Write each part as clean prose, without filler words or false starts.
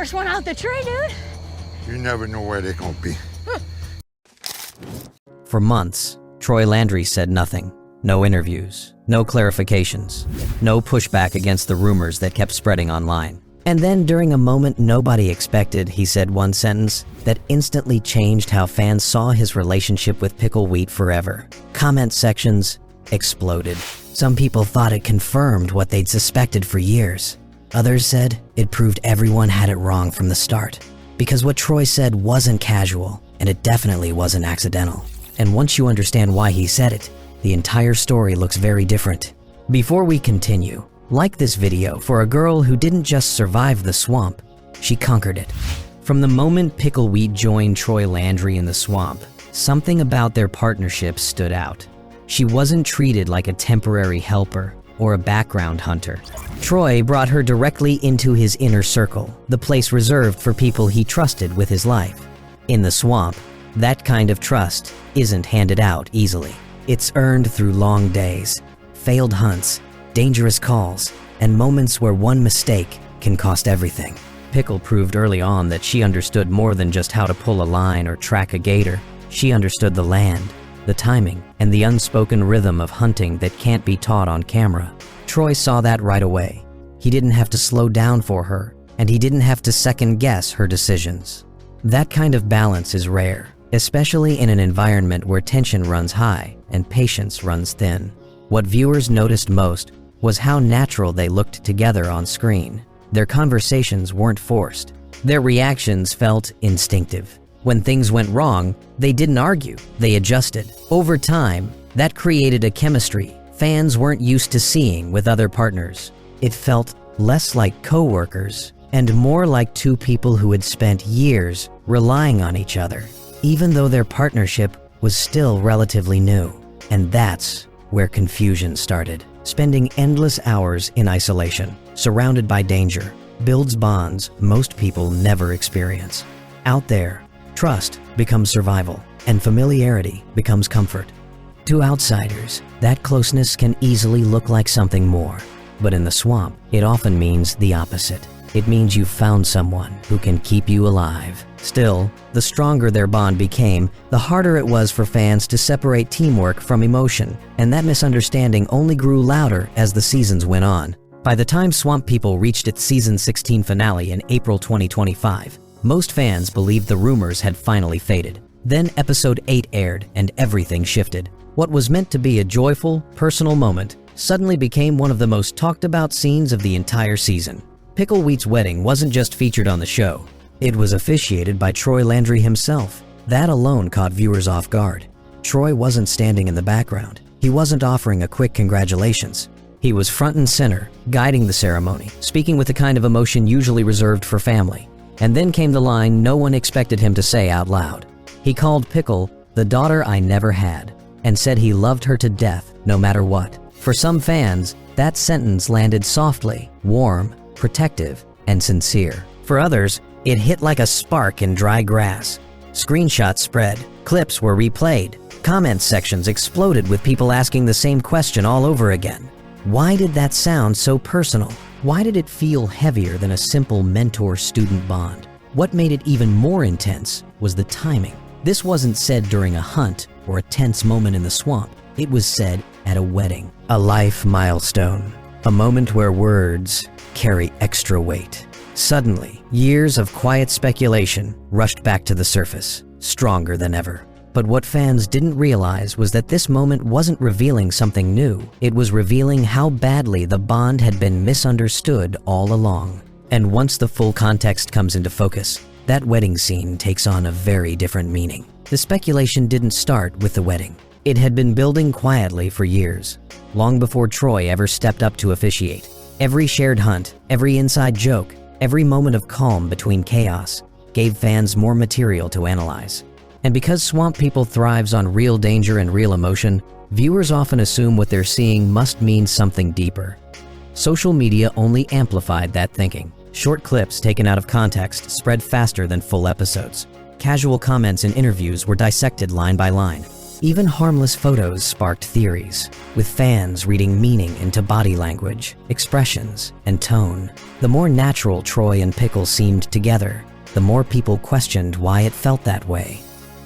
first one out the tree, dude. You never know where they're gonna be. For months, Troy Landry said nothing. No interviews, no clarifications, no pushback against the rumors that kept spreading online. And then during a moment nobody expected, he said one sentence that instantly changed how fans saw his relationship with Pickle Wheat forever. Comment sections exploded. Some people thought it confirmed what they'd suspected for years. Others said it proved everyone had it wrong from the start. Because what Troy said wasn't casual, and it definitely wasn't accidental. And once you understand why he said it, the entire story looks very different. Before we continue, like this video for a girl who didn't just survive the swamp, she conquered it. From the moment Pickle Wheat joined Troy Landry in the swamp, something about their partnership stood out. She wasn't treated like a temporary helper or a background hunter. Troy brought her directly into his inner circle, the place reserved for people he trusted with his life. In the swamp, that kind of trust isn't handed out easily. It's earned through long days, failed hunts, dangerous calls, and moments where one mistake can cost everything. Pickle proved early on that she understood more than just how to pull a line or track a gator. She understood the land, the timing, and the unspoken rhythm of hunting that can't be taught on camera. Troy saw that right away. He didn't have to slow down for her, and he didn't have to second-guess her decisions. That kind of balance is rare, especially in an environment where tension runs high and patience runs thin. What viewers noticed most was how natural they looked together on screen. Their conversations weren't forced. Their reactions felt instinctive. When things went wrong, they didn't argue, they adjusted. Over time, that created a chemistry fans weren't used to seeing with other partners. It felt less like co-workers and more like two people who had spent years relying on each other, even though their partnership was still relatively new. And that's where confusion started. Spending endless hours in isolation, surrounded by danger, builds bonds most people never experience. Out there, trust becomes survival, and familiarity becomes comfort. To outsiders, that closeness can easily look like something more. But in the swamp, it often means the opposite. It means you've found someone who can keep you alive. Still, the stronger their bond became, the harder it was for fans to separate teamwork from emotion, and that misunderstanding only grew louder as the seasons went on. By the time Swamp People reached its season 16 finale in April 2025, most fans believed the rumors had finally faded. Then episode 8 aired and everything shifted. What was meant to be a joyful, personal moment suddenly became one of the most talked about scenes of the entire season. Pickle Wheat's wedding wasn't just featured on the show. It was officiated by Troy Landry himself. That alone caught viewers off guard. Troy wasn't standing in the background. He wasn't offering a quick congratulations. He was front and center, guiding the ceremony, speaking with the kind of emotion usually reserved for family. And then came the line no one expected him to say out loud. He called Pickle the daughter I never had, and said he loved her to death no matter what. For some fans, that sentence landed softly, warm, protective, and sincere. For others, it hit like a spark in dry grass. Screenshots spread, clips were replayed, comment sections exploded with people asking the same question all over again. Why did that sound so personal? Why did it feel heavier than a simple mentor-student bond? What made it even more intense was the timing. This wasn't said during a hunt or a tense moment in the swamp. It was said at a wedding, a life milestone, a moment where words carry extra weight. Suddenly, years of quiet speculation rushed back to the surface, stronger than ever. But what fans didn't realize was that this moment wasn't revealing something new. It was revealing how badly the bond had been misunderstood all along. And once the full context comes into focus, that wedding scene takes on a very different meaning. The speculation didn't start with the wedding. It had been building quietly for years, long before Troy ever stepped up to officiate. Every shared hunt, every inside joke, every moment of calm between chaos gave fans more material to analyze. And because Swamp People thrives on real danger and real emotion, viewers often assume what they're seeing must mean something deeper. Social media only amplified that thinking. Short clips taken out of context spread faster than full episodes. Casual comments in interviews were dissected line by line. Even harmless photos sparked theories, with fans reading meaning into body language, expressions, and tone. The more natural Troy and Pickle seemed together, the more people questioned why it felt that way.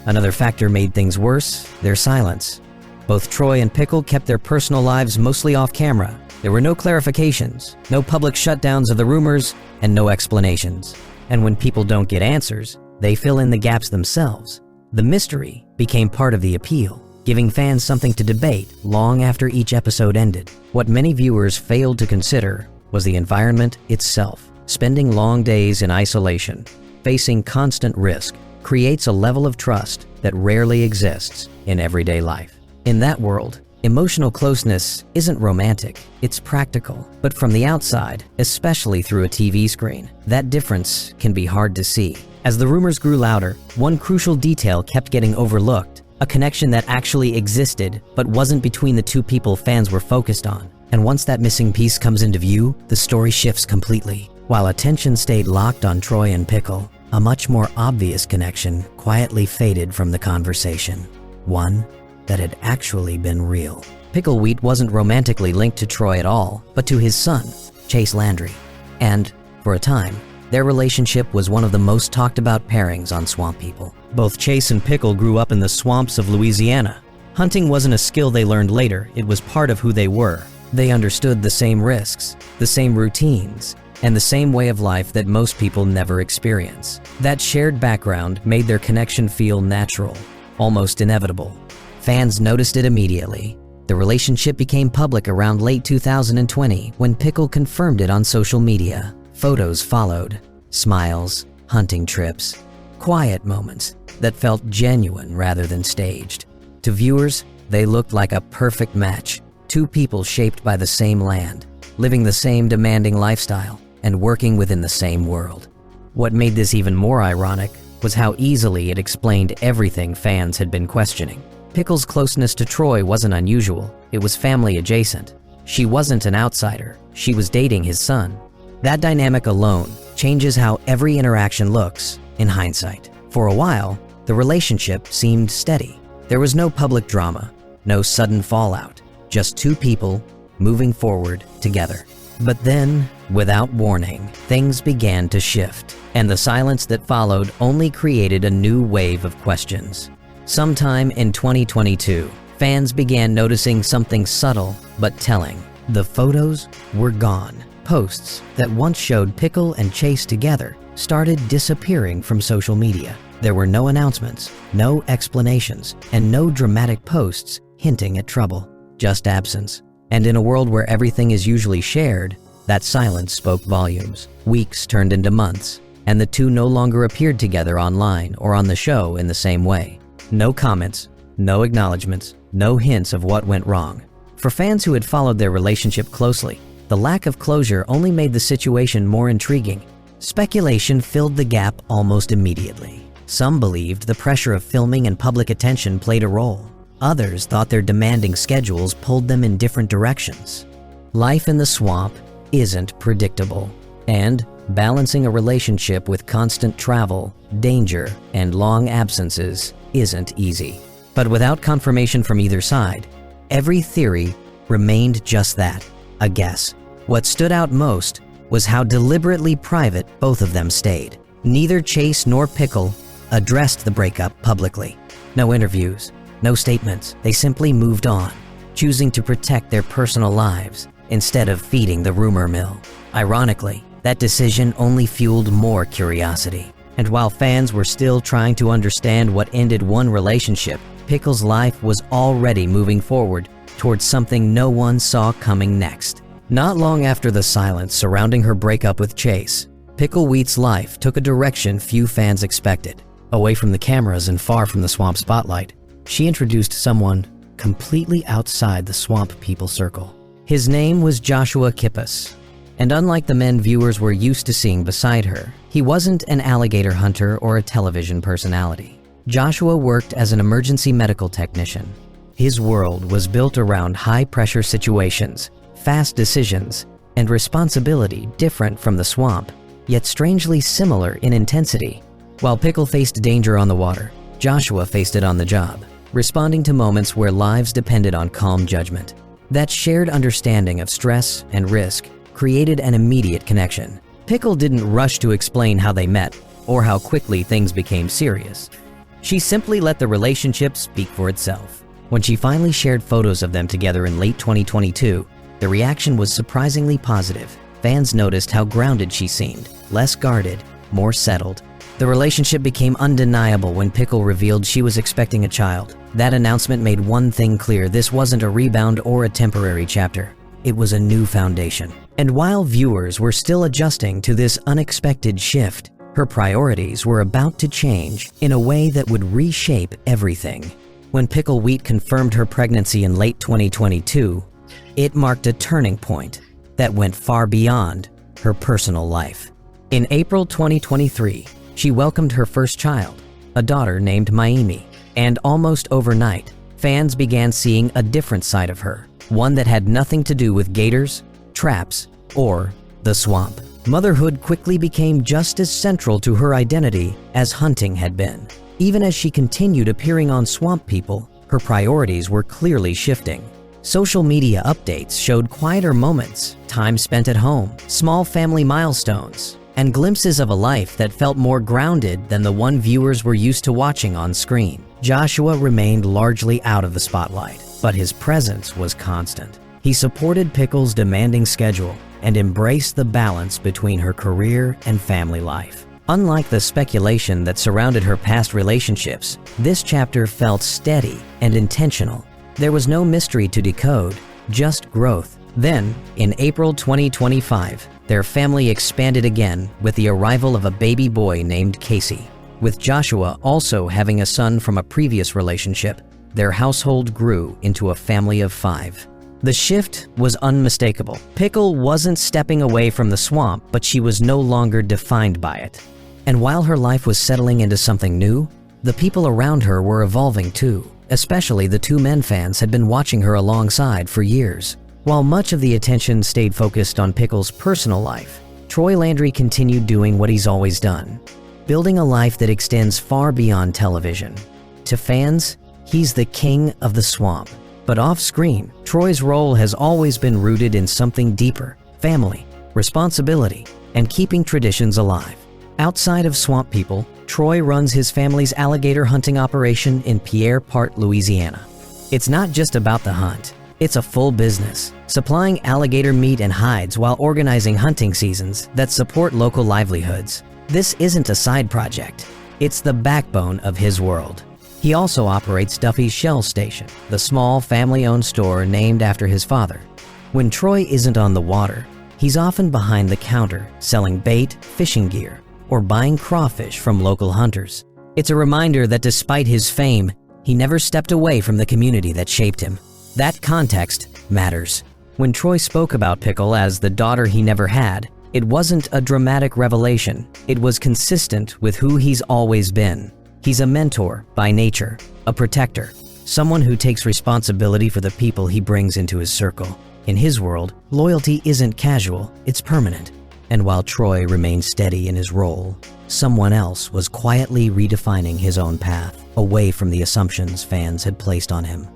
Another factor made things worse: their silence. Both Troy and Pickle kept their personal lives mostly off camera. There were no clarifications, no public shutdowns of the rumors, and no explanations. And when people don't get answers, they fill in the gaps themselves. The mystery became part of the appeal, giving fans something to debate long after each episode ended. What many viewers failed to consider was the environment itself. Spending long days in isolation, facing constant risk, creates a level of trust that rarely exists in everyday life. In that world, emotional closeness isn't romantic, it's practical. But from the outside, especially through a TV screen, that difference can be hard to see. As the rumors grew louder, one crucial detail kept getting overlooked: a connection that actually existed but wasn't between the two people fans were focused on. And once that missing piece comes into view, the story shifts completely. While attention stayed locked on Troy and Pickle, a much more obvious connection quietly faded from the conversation. One that had actually been real. Picklewheat wasn't romantically linked to Troy at all, but to his son, Chase Landry. And, for a time, their relationship was one of the most talked about pairings on Swamp People. Both Chase and Pickle grew up in the swamps of Louisiana. Hunting wasn't a skill they learned later, it was part of who they were. They understood the same risks, the same routines, and the same way of life that most people never experience. That shared background made their connection feel natural, almost inevitable. Fans noticed it immediately. The relationship became public around late 2020 when Pickle confirmed it on social media. Photos followed, smiles, hunting trips, quiet moments that felt genuine rather than staged. To viewers, they looked like a perfect match. Two people shaped by the same land, living the same demanding lifestyle, and working within the same world. What made this even more ironic was how easily it explained everything fans had been questioning. Pickle's closeness to Troy wasn't unusual, it was family adjacent. She wasn't an outsider, she was dating his son. That dynamic alone changes how every interaction looks in hindsight. For a while, the relationship seemed steady. There was no public drama, no sudden fallout, just two people moving forward together. But then, without warning, things began to shift, and the silence that followed only created a new wave of questions. Sometime in 2022, fans began noticing something subtle but telling. The photos were gone. Posts that once showed Pickle and Chase together started disappearing from social media. There were no announcements, no explanations, and no dramatic posts hinting at trouble, just absence. And in a world where everything is usually shared, that silence spoke volumes. Weeks turned into months, and the two no longer appeared together online or on the show in the same way. No comments, no acknowledgements, no hints of what went wrong. For fans who had followed their relationship closely, the lack of closure only made the situation more intriguing. Speculation filled the gap almost immediately. Some believed the pressure of filming and public attention played a role. Others thought their demanding schedules pulled them in different directions. Life in the swamp isn't predictable, and balancing a relationship with constant travel, danger, and long absences isn't easy. But without confirmation from either side, every theory remained just that, a guess. What stood out most was how deliberately private both of them stayed. Neither Chase nor Pickle addressed the breakup publicly. No interviews, no statements. They simply moved on, choosing to protect their personal lives instead of feeding the rumor mill. Ironically, that decision only fueled more curiosity. And while fans were still trying to understand what ended one relationship, Pickle's life was already moving forward towards something no one saw coming next. Not long after the silence surrounding her breakup with Chase, Picklewheat's life took a direction few fans expected. Away from the cameras and far from the swamp spotlight, she introduced someone completely outside the Swamp People circle. His name was Joshua Kippus, and unlike the men viewers were used to seeing beside her, he wasn't an alligator hunter or a television personality. Joshua worked as an emergency medical technician. His world was built around high-pressure situations, fast decisions, and responsibility different from the swamp, yet strangely similar in intensity. While Pickle faced danger on the water, Joshua faced it on the job. responding to moments where lives depended on calm judgment. That shared understanding of stress and risk created an immediate connection. Pickle didn't rush to explain how they met or how quickly things became serious. She simply let the relationship speak for itself. When she finally shared photos of them together in late 2022, the reaction was surprisingly positive. Fans noticed how grounded she seemed, less guarded, more settled. The relationship became undeniable when Pickle revealed she was expecting a child. That announcement made one thing clear: this wasn't a rebound or a temporary chapter. It was a new foundation. And while viewers were still adjusting to this unexpected shift, her priorities were about to change in a way that would reshape everything. When Pickle Wheat confirmed her pregnancy in late 2022, it marked a turning point that went far beyond her personal life. In April 2023, she welcomed her first child, a daughter named Maimi, and almost overnight, fans began seeing a different side of her, one that had nothing to do with gators, traps, or the swamp. Motherhood quickly became just as central to her identity as hunting had been. Even as she continued appearing on Swamp People, her priorities were clearly shifting. Social media updates showed quieter moments, time spent at home, small family milestones, and glimpses of a life that felt more grounded than the one viewers were used to watching on screen. Joshua remained largely out of the spotlight, but his presence was constant. He supported Pickle's demanding schedule and embraced the balance between her career and family life. Unlike the speculation that surrounded her past relationships, this chapter felt steady and intentional. There was no mystery to decode, just growth. Then, in April 2025, their family expanded again with the arrival of a baby boy named Casey. With Joshua also having a son from a previous relationship, their household grew into a family of 5. The shift was unmistakable. Pickle wasn't stepping away from the swamp, but she was no longer defined by it. And while her life was settling into something new, the people around her were evolving too. Especially the 2 men fans had been watching her alongside for years. While much of the attention stayed focused on Pickle's personal life, Troy Landry continued doing what he's always done, building a life that extends far beyond television. To fans, he's the king of the swamp. But off-screen, Troy's role has always been rooted in something deeper: family, responsibility, and keeping traditions alive. Outside of Swamp People, Troy runs his family's alligator hunting operation in Pierre Part, Louisiana. It's not just about the hunt. It's a full business, supplying alligator meat and hides while organizing hunting seasons that support local livelihoods. This isn't a side project. It's the backbone of his world. He also operates Duffy's Shell Station, the small family-owned store named after his father. When Troy isn't on the water, he's often behind the counter, selling bait, fishing gear, or buying crawfish from local hunters. It's a reminder that despite his fame, he never stepped away from the community that shaped him. That context matters. When Troy spoke about Pickle as the daughter he never had, it wasn't a dramatic revelation. It was consistent with who he's always been. He's a mentor by nature, a protector, someone who takes responsibility for the people he brings into his circle. In his world, loyalty isn't casual, it's permanent. And while Troy remained steady in his role, someone else was quietly redefining his own path, away from the assumptions fans had placed on him.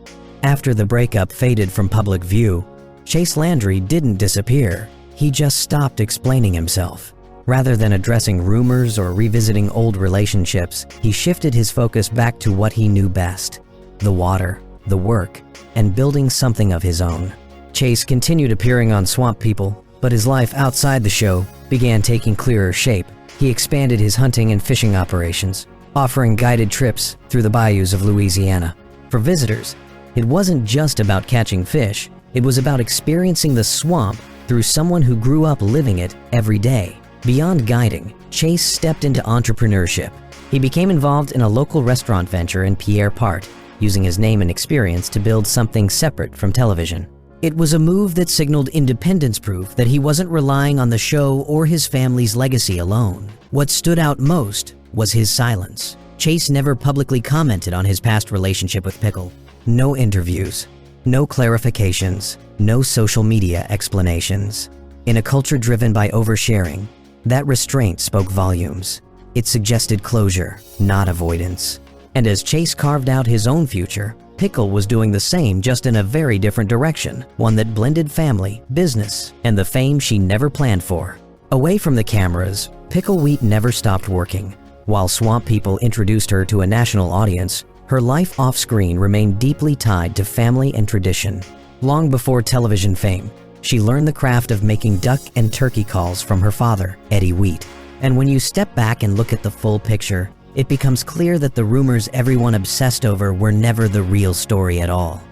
After the breakup faded from public view, Chase Landry didn't disappear. He just stopped explaining himself. Rather than addressing rumors or revisiting old relationships, he shifted his focus back to what he knew best: the water, the work, and building something of his own. Chase continued appearing on Swamp People, but his life outside the show began taking clearer shape. He expanded his hunting and fishing operations, offering guided trips through the bayous of Louisiana. For visitors, it wasn't just about catching fish, it was about experiencing the swamp through someone who grew up living it every day. Beyond guiding, Chase stepped into entrepreneurship. He became involved in a local restaurant venture in Pierre Part, using his name and experience to build something separate from television. It was a move that signaled independence, proof that he wasn't relying on the show or his family's legacy alone. What stood out most was his silence. Chase never publicly commented on his past relationship with Pickle. No interviews, no clarifications, no social media explanations. In a culture driven by oversharing, that restraint spoke volumes. It suggested closure, not avoidance. And as Chase carved out his own future, Pickle was doing the same, just in a very different direction, one that blended family, business, and the fame she never planned for. Away from the cameras, Pickle Wheat never stopped working. While Swamp People introduced her to a national audience, her life off-screen remained deeply tied to family and tradition. Long before television fame, she learned the craft of making duck and turkey calls from her father, Eddie Wheat. And when you step back and look at the full picture, it becomes clear that the rumors everyone obsessed over were never the real story at all.